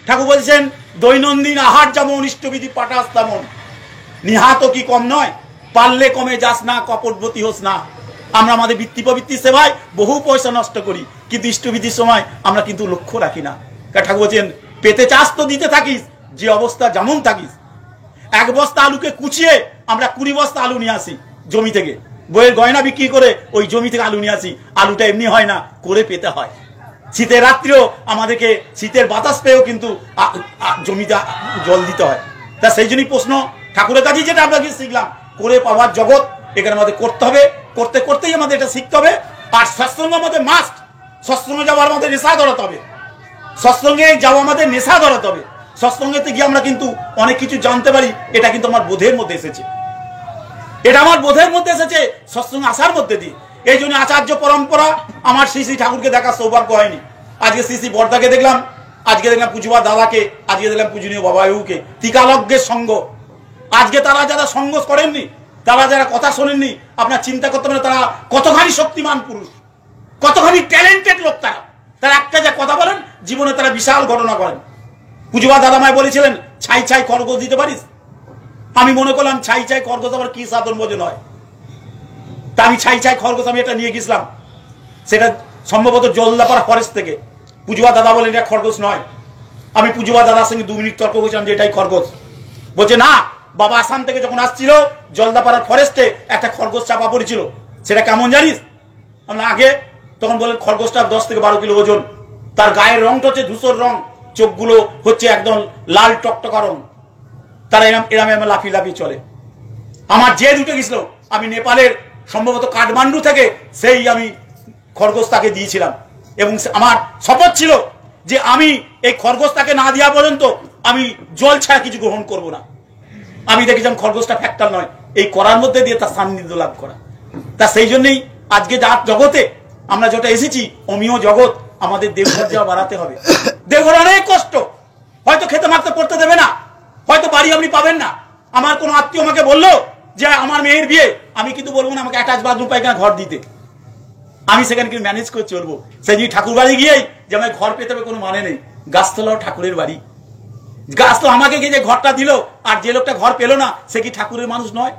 ঠাকুর বলছেন দৈনন্দিন আহার যেমন ইষ্টবিধি পাঠাস তেমন, নিহাত কি কম নয়, পারলে কমে যাস না, কপটবতী হোস না। আমরা আমাদের বৃত্তি প্রবৃত্তি সেবায় বহু পয়সা নষ্ট করি, কিন্তু ইষ্টবিধির সময় আমরা কিন্তু লক্ষ্য রাখি না। ঠাকুর বলছেন পেতে চাস তো দিতে থাকিস, যে অবস্থা যেমন থাকিস। এক বস্তা আলুকে কুচিয়ে আমরা 20 বস্তা আলু নিয়ে আসি জমি থেকে, বইয়ের গয়না বিক্রি করে ওই জমি থেকে আলু নিয়ে আসি। আলুটা এমনি হয় না, করে পেতে হয়। শীতের রাত্রেও আমাদেরকে শীতের বাতাস পেয়েও কিন্তু জমিতে জল দিতে হয়। তা সেই জন্যই প্রশ্ন ঠাকুরের কাছেই যেটা আপনাকে শিখলাম, করে পাওয়ার জগৎ এখানে আমাদের করতে হবে, করতে করতেই আমাদের এটা শিখতে হবে। আর সৎসঙ্গ আমাদের মাস্ট, সৎসঙ্গে যাওয়ার আমাদের নেশা ধরাতে হবে, সৎসঙ্গে যাওয়া আমাদের নেশা ধরাতে হবে। সৎসঙ্গেতে গিয়ে আমরা কিন্তু অনেক কিছু জানতে পারি। এটা কিন্তু আমার বোধের মধ্যে এসেছে, এটা আমার বোধের মধ্যে এসেছে সৎসঙ্গে আসার মধ্যে দিয়ে। এই জন্য আচার্য পরম্পরা আমার শ্রী শ্রী ঠাকুরকে দেখার সৌভাগ্য হয়নি। আজকে শ্রী শ্রী বর্দাকে দেখলাম, আজকে দেখলাম পুজুবা দাদাকে, আজকে দেখলাম পূজনীয় বাবাবুকে, টিকালজ্ঞের সঙ্গ। আজকে তারা যারা সঙ্গ করেননি, তারা যারা কথা শোনেননি, আপনার চিন্তা করতে পারেন তারা কতখানি শক্তিমান পুরুষ, কতখানি ট্যালেন্টেড লোক। তারা একটা যা কথা বলেন, জীবনে তারা বিশাল ঘটনা করেন। পুজুবা দাদামায় বলেছিলেন ছাই ছাই খরগোশ দিতে পারিস? আমি মনে করলাম ছাই ছাই খরগোশ আবার কি সাধন ভোজন হয়। তা আমি ছাই ছাই খরগোশ আমি এটা নিয়ে গেছিলাম, সেটা সম্ভবত জলদাপাড়া ফরেস্ট থেকে। পুজুবা দাদা বলেন এটা খরগোশ নয়। আমি পুজুবা দাদার সঙ্গে 2 মিনিট তর্ক করেছিলাম যে এটাই খরগোশ। বলছে না, বাবা আসাম থেকে যখন আসছিল জলদাপাড়ার ফরেস্টে একটা খরগোশ চাপা পড়েছিল। সেটা কেমন জানিস? আমরা আগে তখন বলেন খরগোশটা 10 থেকে 12 কিলো ওজন। তার গায়ের রংটা হচ্ছে ধূসর রং, চোখগুলো হচ্ছে একদম লাল টকটকা রং। তারা এরম লাফিয়ে লাফিয়ে চলে। আমার যে দুটো গেছিল, আমি নেপালের সম্ভবত কাঠমান্ডু থেকে সেই আমি খরগোশ তাকে দিয়েছিলাম, এবং আমার শপথ ছিল যে আমি এই খরগোশ তাকে না দেওয়া পর্যন্ত আমি জল ছাড়া কিছু গ্রহণ করব না। আমি দেখেছিলাম খরগোশটা ফ্যাক্টর নয়, এই করার মধ্যে দিয়ে তার সান্নিধ্য লাভ করা। তা সেই জন্যই আজকে যা জগতে আমরা যেটা এসেছি, অমীয় জগৎ, আমাদের দেবঘর যাওয়া বাড়াতে হবে। দেবঘর অনেক কষ্ট, হয়তো খেতে মারতে পড়তে দেবে না, হয়তো বাড়ি আপনি পাবেন না। আমার কোনো আত্মীয় আমাকে বললো যে আমার মেয়ের বিয়ে, আমি কিন্তু বলবো না আমাকে অ্যাটাচ বাথরুম পায়খানা ঘর দিতে, আমি সেখানে কিন্তু ম্যানেজ করে চলবো। সেই জন্য ঠাকুর বাড়ি গিয়েই যে আমায় ঘর পেতে হবে কোনো মানে নেই। গাছতলাও ঠাকুরের বাড়ি, গাছ তো আমাকে গিয়ে যে ঘরটা দিল, আর যে লোকটা ঘর পেলো না সে কি ঠাকুরের মানুষ নয়?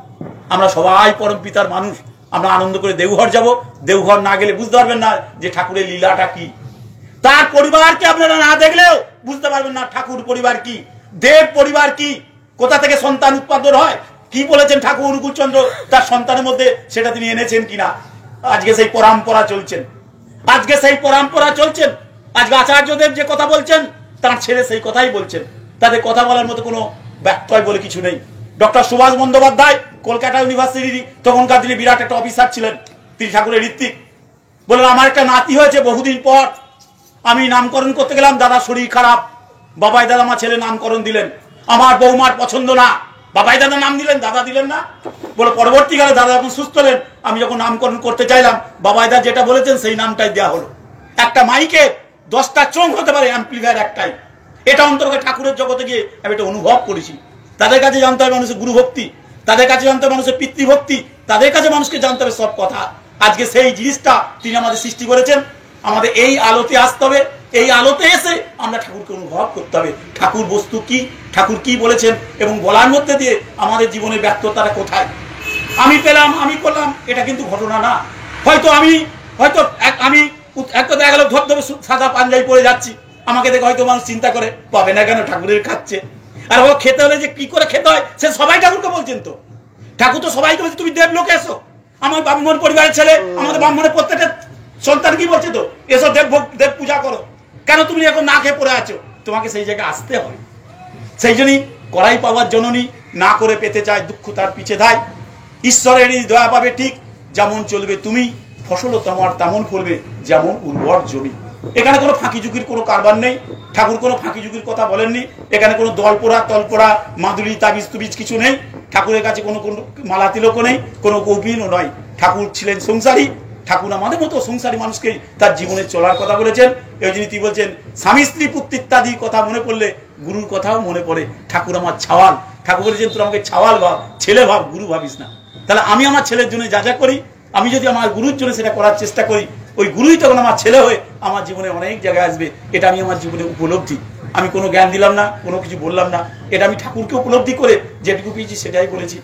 আমরা সবাই পরম পিতার মানুষ। আমরা আনন্দ করে দেওঘর যাব, দেওঘর না গেলে বুঝতে পারবেন না যে ঠাকুরের লীলাটা কি। তার পরিবারকে আপনারা না দেখলেও বুঝতে পারবেন না ঠাকুর পরিবার কি, দেব পরিবার কি, কোথা থেকে সন্তান উৎপাদন হয়, কি বলেছেন ঠাকুর অনুকূলচন্দ্র তার সন্তানের মধ্যে, সেটা তিনি এনেছেন কিনা। আজকে সেই পরম্পরা চলছেন, আজকে সেই পরম্পরা চলছেন। আজকে আচার্যদেব যে কথা বলছেন তার ছেলে সেই কথাই বলছেন, তাদের কথা বলার মতো কোনো ব্যত্যয় বলে কিছু নেই। ডক্টর সুভাষ বন্দ্যোপাধ্যায় কলকাতা ইউনিভার্সিটির তখনকার দিনে বিরাট একটা অফিসার ছিলেন, তিনি ঠাকুরের ঋত্বিক। বললেন আমার একটা নাতি হয়েছে বহুদিন পর, আমি নামকরণ করতে গেলাম, দাদা শরীর খারাপ, বাবাই দাদা আমার ছেলে নামকরণ দিলেন, আমার বৌমার পছন্দ না, বাবাই দাদা নাম দিলেন, দাদা দিলেন না। বলে পরবর্তীকালে দাদা যখন সুস্থ হলেন, আমি যখন নামকরণ করতে চাইলাম, বাবাই দাদা যেটা বলেছেন সেই নামটাই দেওয়া হলো। একটা মাইকে 10টা চোখ হতে পারে, অ্যাম্পলিফায়ার একটাই। এটা অন্তর্গত ঠাকুরের জগতে গিয়ে আমি এটা অনুভব করেছি। তাদের কাছে জানতে হবে মানুষের গুরু ভক্তি, তাদের কাছে জানতে হবে মানুষের পিতৃভক্তি, তাদের কাছে মানুষকে জানতে হবে সব কথা। আজকে সেই জিনিসটা তিনি আমাদের সৃষ্টি করেছেন। আমাদের এই আলোতে আসতে হবে, এই আলোতে এসে আমরা ঠাকুরকে অনুভব করতে হবে। ঠাকুর বস্তু কি, ঠাকুর কি বলেছেন, এবং বলার মধ্যে দিয়ে আমাদের জীবনের ব্যর্থতাটা কোথায়। আমি পেলাম, আমি করলাম, এটা কিন্তু ঘটনা না। হয়তো আমি একটা দেখা গেল ধবধবে সাদা পাঞ্জাবি পরে যাচ্ছি, আমাকে দেখে হয়তো মানুষ চিন্তা করে পাবে না কেন ঠাকুরের খাচ্ছে। আর ও খেতে হলে যে কি করে খেতে হয় সে সবাই ঠাকুরকে বলছেন। তো ঠাকুর তো সবাইকে বলছে তুমি দেবলোকে এসো, আমার ব্রাহ্মণ পরিবারের ছেলে, আমাদের ব্রাহ্মণের প্রত্যেকটা সন্তান কি বলছে তো এসো দেব পূজা করো। কেন তুমি এখন না খেয়ে পড়ে আছো? তোমাকে সেই জায়গায় আসতে হবে। সেই জন্যই কড়াই পাওয়ার জননী না করে পেতে চায়, দুঃখ তার পিছে ধায়। ঈশ্বরেরই দয়া পাবে ঠিক, যেমন চলবে তুমি, ফসলও তোমার তেমন ফলবে যেমন উর্বর জমি। এখানে কোনো ফাঁকি ঝুঁকির কোনো কারবার নেই। ঠাকুর কোনো ফাঁকি ঝুঁকির কথা বলেননি। এখানে কোনো দলপোড়া তলপোড়া মাদুরি তাবিজ তুবিজ কিছু নেই। ঠাকুরের কাছে কোনো মালা তিলকও নেই, কোনো কৌপিনও নয়। ঠাকুর ছিলেন সংসারী। ঠাকুর আমাদের মতো সংসারী মানুষকে তার জীবনে চলার কথা বলেছেন। এই জন্য তিনি বলছেন স্বামী স্ত্রী পুত্র ইত্যাদি কথা মনে পড়লে গুরুর কথাও মনে পড়ে। ঠাকুর আমার ছাওয়াল। ঠাকুর বলেছেন তোর আমাকে ছাওয়াল ভাব, ছেলে ভাব, গুরু ভাবিস না। তাহলে আমি আমার ছেলের জন্য যা যা করি, আমি যদি আমার গুরুর জন্য সেটা করার চেষ্টা করি, ওই গুরুই তখন আমার ছেলে হয়ে আমার জীবনে অনেক জায়গায় আসবে। এটা আমি আমার জীবনে উপলব্ধি। আমি কোনো জ্ঞান দিলাম না, কোনো কিছু বললাম না, এটা আমি ঠাকুরকে উপলব্ধি করে যেটুকু পেয়েছি সেটাই বলেছি।